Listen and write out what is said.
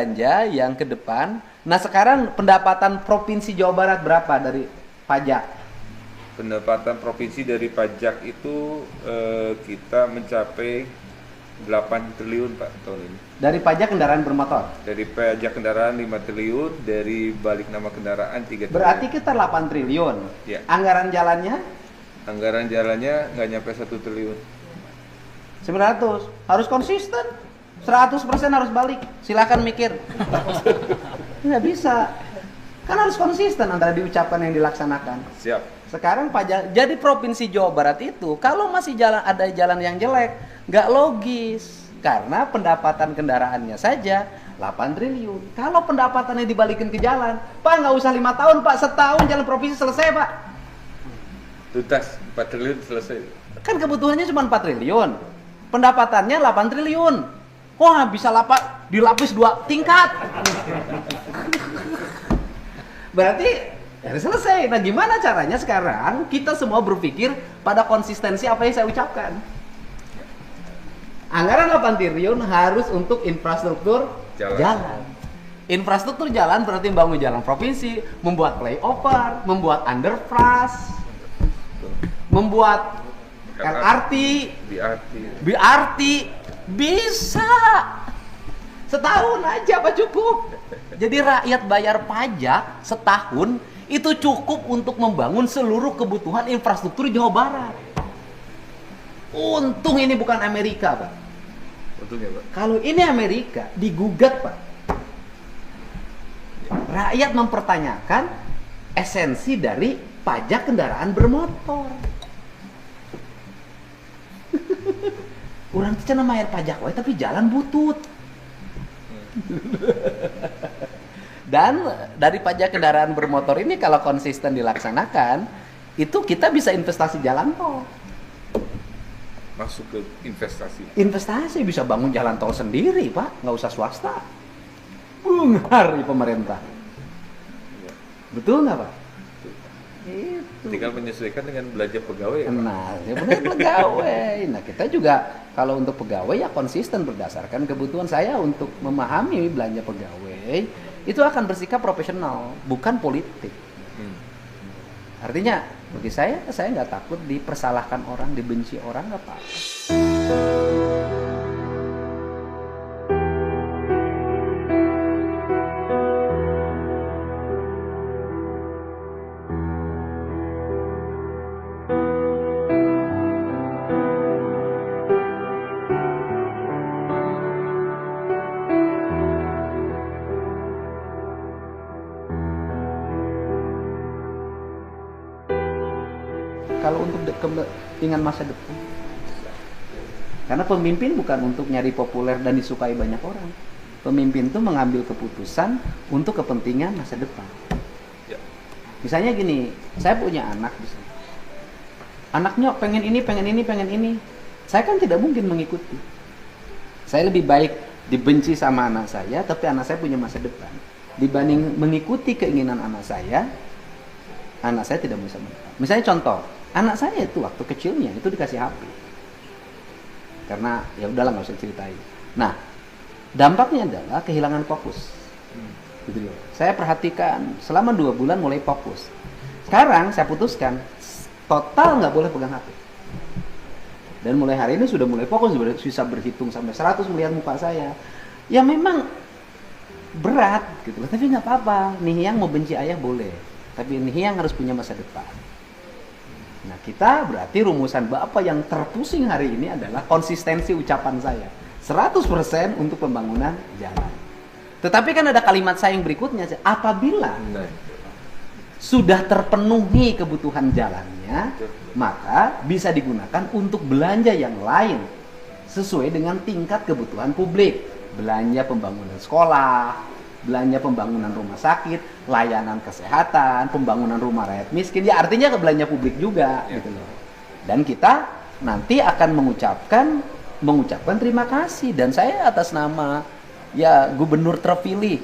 belanja yang ke depan. Nah, sekarang pendapatan Provinsi Jawa Barat berapa dari pajak? Pendapatan provinsi dari pajak itu kita mencapai 8 triliun Pak tahun ini. Dari pajak kendaraan bermotor. Dari pajak kendaraan 5 triliun, dari balik nama kendaraan 3 triliun. Berarti kita 8 triliun. Ya. Anggaran jalannya Anggaran jalannya nggak nyampe 1 triliun. 900. Harus konsisten. 100% harus balik. Silakan mikir. Nggak bisa. Kan harus konsisten antara diucapkan yang dilaksanakan. Siap. Sekarang pajak, jadi Provinsi Jawa Barat itu kalau masih ada jalan yang jelek, nggak logis. Karena pendapatan kendaraannya saja 8 triliun. Kalau pendapatannya dibalikin ke jalan, Pak nggak usah 5 tahun Pak, setahun jalan provinsi selesai Pak. Tuntas 4 triliun selesai. Kan kebutuhannya cuma 4 triliun. Pendapatannya 8 triliun. Wah bisa dilapis 2 tingkat. Berarti ya selesai. Nah gimana caranya sekarang kita semua berpikir pada konsistensi apa yang saya ucapkan. Anggaran 8 triliun harus untuk infrastruktur jalan. Infrastruktur jalan berarti membangun jalan provinsi, membuat flyover, membuat underpass, membuat LRT, BRT, bisa. Setahun aja apa cukup? Jadi rakyat bayar pajak setahun itu cukup untuk membangun seluruh kebutuhan infrastruktur Jawa Barat. Untung ini bukan Amerika, Pak. Untung ya, Pak. Kalau ini Amerika, digugat, Pak. Rakyat mempertanyakan esensi dari pajak kendaraan bermotor. Orang itu cenah bayar pajak wae tapi jalan butut. Dan dari pajak kendaraan bermotor ini kalau konsisten dilaksanakan, itu kita bisa investasi jalan tol. Masuk ke investasi. Investasi bisa bangun jalan tol sendiri, Pak, nggak usah swasta. Hari pemerintah. Ya. Betul nggak, Pak? Itu. Tinggal menyesuaikan dengan belanja pegawai. Ya, Pak? Nah, ya benar pegawai. Nah, kita juga kalau untuk pegawai ya konsisten berdasarkan kebutuhan saya untuk memahami belanja pegawai itu akan bersikap profesional, bukan politik. Artinya bagi saya nggak takut dipersalahkan orang, dibenci orang, nggak apa-apa. Kalau untuk kepentingan masa depan, karena pemimpin bukan untuk nyari populer dan disukai banyak orang. Pemimpin itu mengambil keputusan untuk kepentingan masa depan. Ya. Misalnya gini, saya punya anak misalnya. Anaknya pengen ini, pengen ini, pengen ini. Saya kan tidak mungkin mengikuti. Saya lebih baik dibenci sama anak saya, tapi anak saya punya masa depan. Dibanding mengikuti keinginan anak saya tidak bisa menang. Misalnya contoh, anak saya itu waktu kecilnya itu dikasih HP. Karena ya udahlah nggak usah ceritain. Nah, dampaknya adalah kehilangan fokus. Gitu loh. Saya perhatikan selama 2 bulan mulai fokus. Sekarang saya putuskan total nggak boleh pegang HP. Dan mulai hari ini sudah mulai fokus, bisa berhitung sampai 100 melihat muka saya. Ya memang berat gitu loh, tapi nggak apa-apa. Nih yang mau benci ayah boleh, tapi nih yang harus punya masa depan. Nah kita berarti rumusan Bapak yang terpusing hari ini adalah konsistensi ucapan saya 100% untuk pembangunan jalan. Tetapi kan ada kalimat saya yang berikutnya, apabila sudah terpenuhi kebutuhan jalannya, maka bisa digunakan untuk belanja yang lain sesuai dengan tingkat kebutuhan publik. Belanja pembangunan sekolah, belanja pembangunan rumah sakit, layanan kesehatan, pembangunan rumah rakyat miskin. Ya artinya ke belanja publik juga, gitu loh. Dan kita nanti akan mengucapkan terima kasih, dan saya atas nama ya gubernur terpilih